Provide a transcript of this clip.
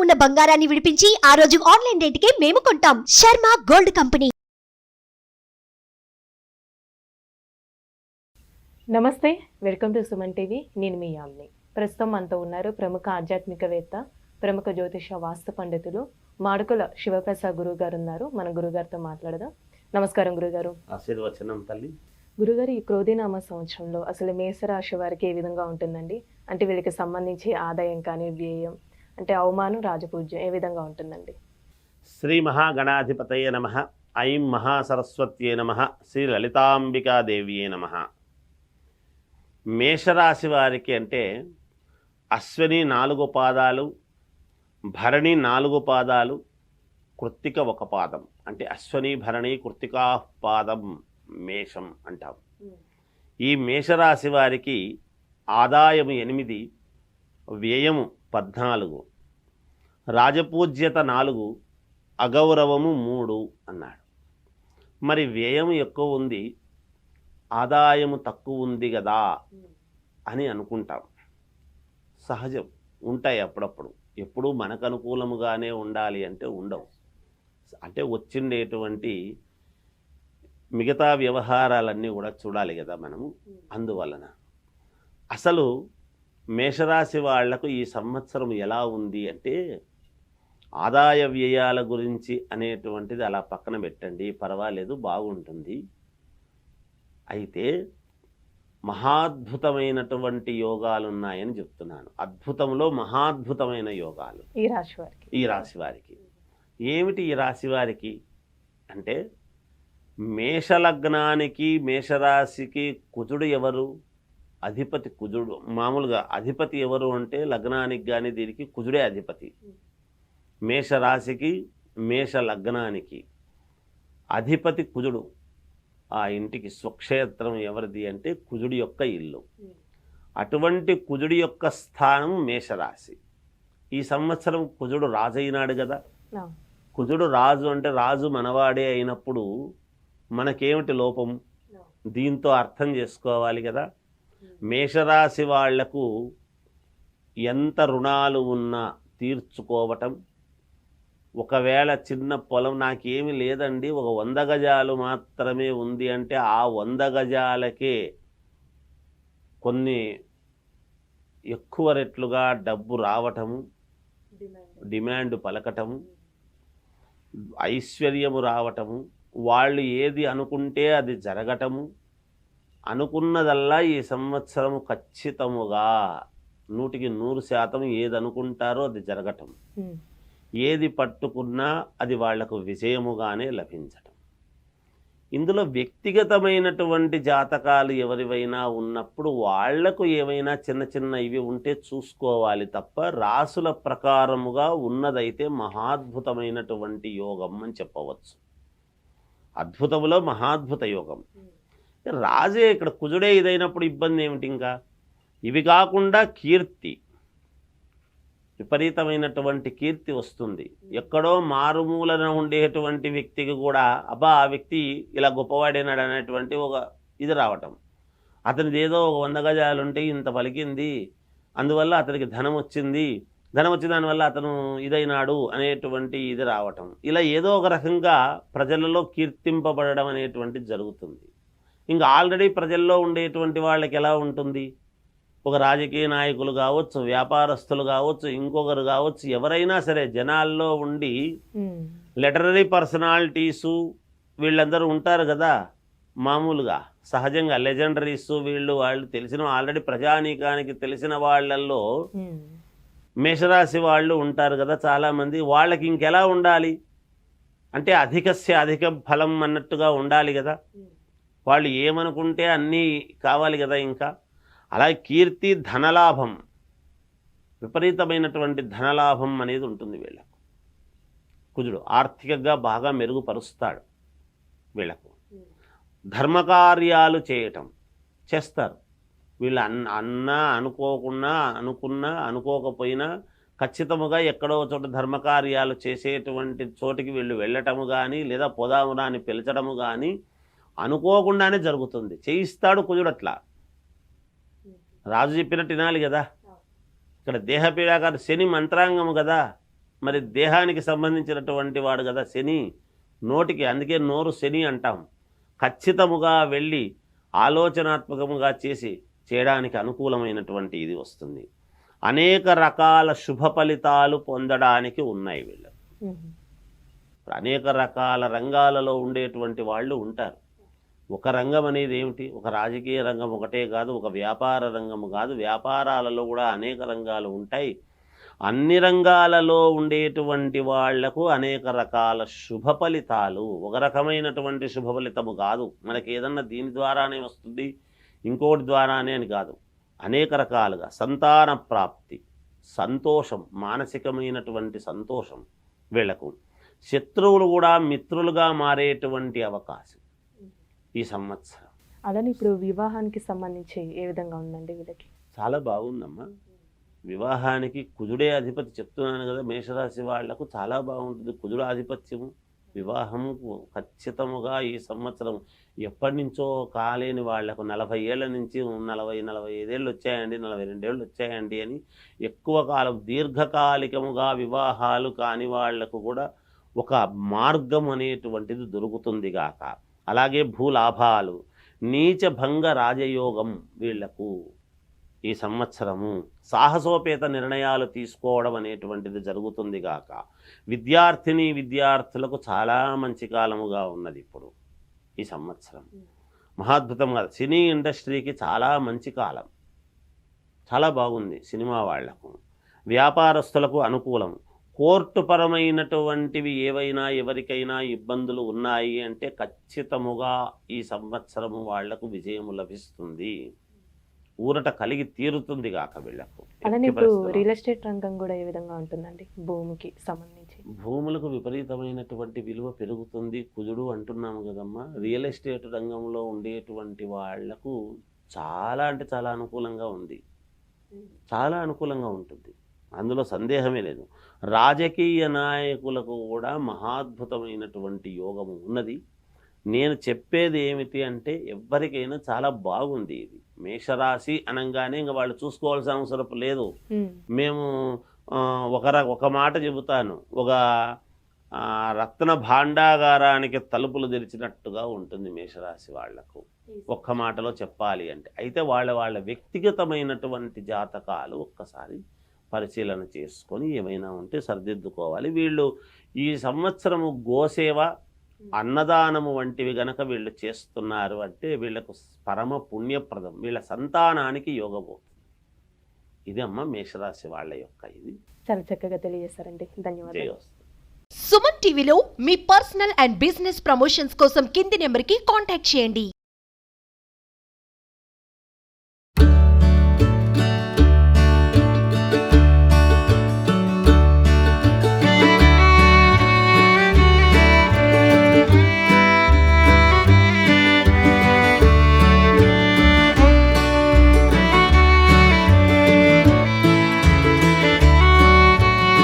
ఉన్న బంగారాన్ని విడిపించి ఆ రోజు ఆన్లైన్ రేటుకే మేము కొంటాం. Sharma gold company. నమస్తే, వెల్కమ్ టు సుమన్ టీవీ. నేను మీ యామ్ని. ప్రస్తుతం మనతో ఉన్నారు ప్రముఖ ఆధ్యాత్మికవేత్త, ప్రముఖ జ్యోతిష వాస్తు పండితులు మాడుకుల శివప్రసాద్ గురువు గారు ఉన్నారు. మన గురుగారితో మాట్లాడదాం. నమస్కారం గురుగారు. ఆశీర్వచనం తల్లి. గురుగారు, ఈ క్రోధినామ సంవత్సరంలో అసలు మేషరాశి వారికి ఏ విధంగా ఉంటుందండి? అంటే వీళ్ళకి సంబంధించి ఆదాయం కానీ, వ్యయం, అంటే అవమానం, రాజపూజ్యం ఏ విధంగా ఉంటుందండి? శ్రీ మహాగణాధిపతయే నమః. ఐం మహాసరస్వత్యే నమః. శ్రీ లలితాంబికాదేవియే నమః. మేషరాశి వారికి అంటే అశ్విని 4 పాదాలు, భరణి 4 పాదాలు, కృత్తిక 1 పాదం. అంటే అశ్వని, భరణి, కృత్తికా పాదం మేషం అంటాం. ఈ మేషరాశి వారికి ఆదాయము 8, వ్యయము 14, రాజపూజ్యత 4, అగౌరవము 3 అన్నాడు. మరి వ్యయము ఎక్కువ ఉంది, ఆదాయము తక్కువ ఉంది కదా అని అనుకుంటాం. సహజం, ఉంటాయి అప్పుడప్పుడు. ఎప్పుడూ మనకు అనుకూలముగానే ఉండాలి అంటే ఉండవు. అంటే వచ్చిండేటువంటి మిగతా వ్యవహారాలన్నీ కూడా చూడాలి కదా మనము. అందువలన అసలు మేషరాశి వాళ్లకు ఈ సంవత్సరం ఎలా ఉంది అంటే, ఆదాయ వ్యయాల గురించి అనేటువంటిది అలా పక్కన పెట్టండి, పర్వాలేదు, బాగుంటుంది. అయితే మహాద్భుతమైనటువంటి యోగాలు ఉన్నాయని చెప్తున్నాను. అద్భుతంలో మహాద్భుతమైన యోగాలు ఈ రాశి వారికి. ఏమిటి ఈ రాశి వారికి అంటే, మేషలగ్నానికి, మేషరాశికి కుజుడు ఎవరు? అధిపతి కుజుడు. మామూలుగా అధిపతి ఎవరు అంటే లగ్నానికి కానీ దీనికి కుజుడే అధిపతి. మేషరాశికి, మేష లగ్నానికి అధిపతి కుజుడు. ఆ ఇంటికి స్వక్షేత్రం ఎవరిది అంటే కుజుడి యొక్క ఇల్లు. అటువంటి కుజుడి యొక్క స్థానం మేషరాశి. ఈ సంవత్సరం కుజుడు రాజు అయినాడు కదా. కుజుడు రాజు అంటే రాజు మనవాడే అయినప్పుడు మనకేమిటి లోపం? దీంతో అర్థం చేసుకోవాలి కదా. మేషరాశి వాళ్లకు ఎంత రుణాలు ఉన్నా తీర్చుకోవటం, ఒకవేళ చిన్న పొలం నాకేమి లేదండి, ఒక 100 గజాలు మాత్రమే ఉంది అంటే ఆ 100 గజాలకే కొన్ని ఎక్కువ రెట్లుగా డబ్బు రావటము, డిమాండ్ పలకటము, ఐశ్వర్యము రావటము, వాళ్ళు ఏది అనుకుంటే అది జరగటము, అనుకున్నదల్లా ఈ సంవత్సరము ఖచ్చితముగా 100కి 100% ఏది అనుకుంటారో అది జరగటం, ఏది పట్టుకున్నా అది వాళ్లకు విజయముగానే లభించటం. ఇందులో వ్యక్తిగతమైనటువంటి జాతకాలు ఎవరివైనా ఉన్నప్పుడు వాళ్లకు ఏవైనా చిన్న చిన్న ఇవి ఉంటే చూసుకోవాలి తప్ప, రాసుల ప్రకారముగా ఉన్నదైతే మహాద్భుతమైనటువంటి యోగం అని చెప్పవచ్చు. అద్భుతములో మహాద్భుత యోగం. రాజే ఇక్కడ కుజుడే ఇదైనప్పుడు ఇబ్బంది ఏమిటి? ఇంకా ఇవి కాకుండా కీర్తి, విపరీతమైనటువంటి కీర్తి వస్తుంది. ఎక్కడో మారుమూలన ఉండేటువంటి వ్యక్తికి కూడా అబ్బా ఆ వ్యక్తి ఇలా గొప్పవాడైనాడు అనేటువంటి ఒక ఇది రావటం. అతనిది ఏదో ఒక 100 గజాలు ఉంటే ఇంత పలికింది, అందువల్ల అతనికి ధనం వచ్చింది, ధనం వచ్చి దానివల్ల అతను ఇదైనాడు అనేటువంటి ఇది రావటం. ఇలా ఏదో ఒక రకంగా ప్రజలలో కీర్తింపబడడం అనేటువంటిది జరుగుతుంది. ఇంకా ఆల్రెడీ ప్రజల్లో ఉండేటువంటి వాళ్ళకి ఎలా ఉంటుంది? ఒక రాజకీయ నాయకులు కావచ్చు, వ్యాపారస్తులు కావచ్చు, ఇంకొకరు కావచ్చు, ఎవరైనా సరే జనాల్లో ఉండి లిటరరీ పర్సనాలిటీసు వీళ్ళందరూ ఉంటారు కదా. మామూలుగా సహజంగా లెజెండరీస్ వాళ్ళు తెలిసిన ఆల్రెడీ ప్రజానీకానికి తెలిసిన వాళ్ళల్లో మేషరాశి వాళ్ళు ఉంటారు కదా చాలామంది. వాళ్ళకి ఇంకెలా ఉండాలి అంటే అధికస్య అధిక ఫలం అన్నట్టుగా ఉండాలి కదా. వాళ్ళు ఏమనుకుంటే అన్నీ కావాలి కదా. ఇంకా అలాగే కీర్తి, ధనలాభం, విపరీతమైనటువంటి ధనలాభం అనేది ఉంటుంది వీళ్ళకు. కుజుడు ఆర్థికంగా బాగా మెరుగుపరుస్తాడు వీళ్ళకు. ధర్మకార్యాలు చేస్తారు వీళ్ళు. అనుకున్నా అనుకోకపోయినా ఖచ్చితముగా ఎక్కడో చోట ధర్మకార్యాలు చేసేటువంటి చోటికి వీళ్ళు వెళ్ళటము కానీ, లేదా పోదామురా అని పిలిచడము కానీ అనుకోకుండానే జరుగుతుంది. చేయిస్తాడు కుజుడు అట్లా. రాజు చెప్పినట్టు వినాలి కదా. ఇక్కడ దేహపీడ కాదు, శని మంత్రాంగము కదా. మరి దేహానికి సంబంధించినటువంటి వాడు కదా శని, నోటికి, అందుకే నోరు శని అంటాం. ఖచ్చితముగా వెళ్ళి ఆలోచనాత్మకముగా చేయడానికి అనుకూలమైనటువంటి ఇది వస్తుంది. అనేక రకాల శుభ ఫలితాలు పొందడానికి ఉన్నాయి వీళ్ళు. అనేక రకాల రంగాలలో ఉండేటువంటి వాళ్ళు ఉంటారు. ఒక రంగం అనేది ఏమిటి? ఒక రాజకీయ రంగం ఒకటే కాదు, ఒక వ్యాపార రంగము కాదు, వ్యాపారాలలో కూడా అనేక రంగాలు ఉంటాయి. అన్ని రంగాలలో ఉండేటువంటి వాళ్లకు అనేక రకాల శుభ ఫలితాలు, ఒక రకమైనటువంటి శుభ ఫలితము కాదు. మనకి ఏదన్నా దీని ద్వారానే వస్తుంది, ఇంకోటి ద్వారానే అని కాదు. అనేక రకాలుగా సంతాన ప్రాప్తి, సంతోషం, మానసికమైనటువంటి సంతోషం, వీళ్లకు శత్రువులు కూడా మిత్రులుగా మారేటువంటి అవకాశం ఈ సంవత్సరం. అలానే ఇప్పుడు వివాహానికి సంబంధించి ఏ విధంగా ఉందండి వీళ్ళకి? చాలా బాగుందమ్మా. వివాహానికి కుజుడే అధిపతి, చెప్తున్నాను కదా, మేషరాశి వాళ్లకు చాలా బాగుంటుంది కుజుడు ఆధిపత్యము. వివాహము ఖచ్చితముగా ఈ సంవత్సరం ఎప్పటి నుంచో కాలేని వాళ్లకు 40 ఏళ్ల నుంచి 45 ఏళ్ళు వచ్చాయండి, 42 ఏళ్ళు వచ్చాయండి అని ఎక్కువ కాలం దీర్ఘకాలికముగా వివాహాలు కాని వాళ్లకు కూడా ఒక మార్గం అనేటువంటిది దొరుకుతుంది గాక. అలాగే భూలాభాలు, నీచభంగ రాజయోగం వీళ్లకు ఈ సంవత్సరము. సాహసోపేత నిర్ణయాలు తీసుకోవడం అనేటువంటిది జరుగుతుంది గాక. విద్యార్థులకు చాలా మంచి కాలముగా ఉన్నది ఇప్పుడు ఈ సంవత్సరం. మహాద్భుతంగా సినీ ఇండస్ట్రీకి చాలా మంచి కాలం, చాలా బాగుంది. సినిమా వాళ్లకు, వ్యాపారస్తులకు అనుకూలం. కోర్టు పరమైనటువంటివి ఏవైనా ఎవరికైనా ఇబ్బందులు ఉన్నాయి అంటే ఖచ్చితముగా ఈ సంవత్సరము వాళ్లకు విజయము లభిస్తుంది, ఊరట కలిగి తీరుతుంది కాక వీళ్లకు. అలానే ఇప్పుడు రియల్ ఎస్టేట్ రంగం కూడా ఏ విధంగా ఉంటుందండి? భూమికి సంబంధించి భూములకు విపరీతమైనటువంటి విలువ పెరుగుతుంది. కుజుడు అంటున్నాము కదమ్మా. రియల్ ఎస్టేట్ రంగంలో ఉండేటువంటి వాళ్లకు చాలా అంటే చాలా అనుకూలంగా ఉంది, చాలా అనుకూలంగా ఉంటుంది, అందులో సందేహమే లేదు. రాజకీయ నాయకులకు కూడా మహాద్భుతమైనటువంటి యోగము ఉన్నది. నేను చెప్పేది ఏమిటి అంటే ఎవరికైనా చాలా బాగుంది ఇది. మేషరాశి అనగానే ఇంకా వాళ్ళు చూసుకోవాల్సిన అవసరం లేదు. మేము ఒక మాట చెబుతాను, ఒక రత్న భాండాగారానికి తలుపులు తెరిచినట్టుగా ఉంటుంది మేషరాశి వాళ్లకు, ఒక్క మాటలో చెప్పాలి అంటే. అయితే వాళ్ళ వ్యక్తిగతమైనటువంటి జాతకాలు ఒక్కసారి పరిశీలన చేసుకొని ఏమైనా ఉంటే సరిదిద్దుకోవాలి. వీళ్ళు ఈ సంవత్సరము గోసేవ, అన్నదానము వంటివి గనక వీళ్ళు చేస్తున్నారు అంటే వీళ్ళకు పరమ పుణ్యప్రదం, వీళ్ళ సంతానానికి యోగపోతుంది. ఇది అమ్మ మేషరాశి వాళ్ళ యొక్క ఇది. చాలా చక్కగా తెలియజేస్తారండి, ధన్యవాదాలు. సుమన్ టీవీలో మీ పర్సనల్ అండ్ బిజినెస్ ప్రమోషన్స్ కోసం కింది నెంబర్కి కాంటాక్ట్ చేయండి.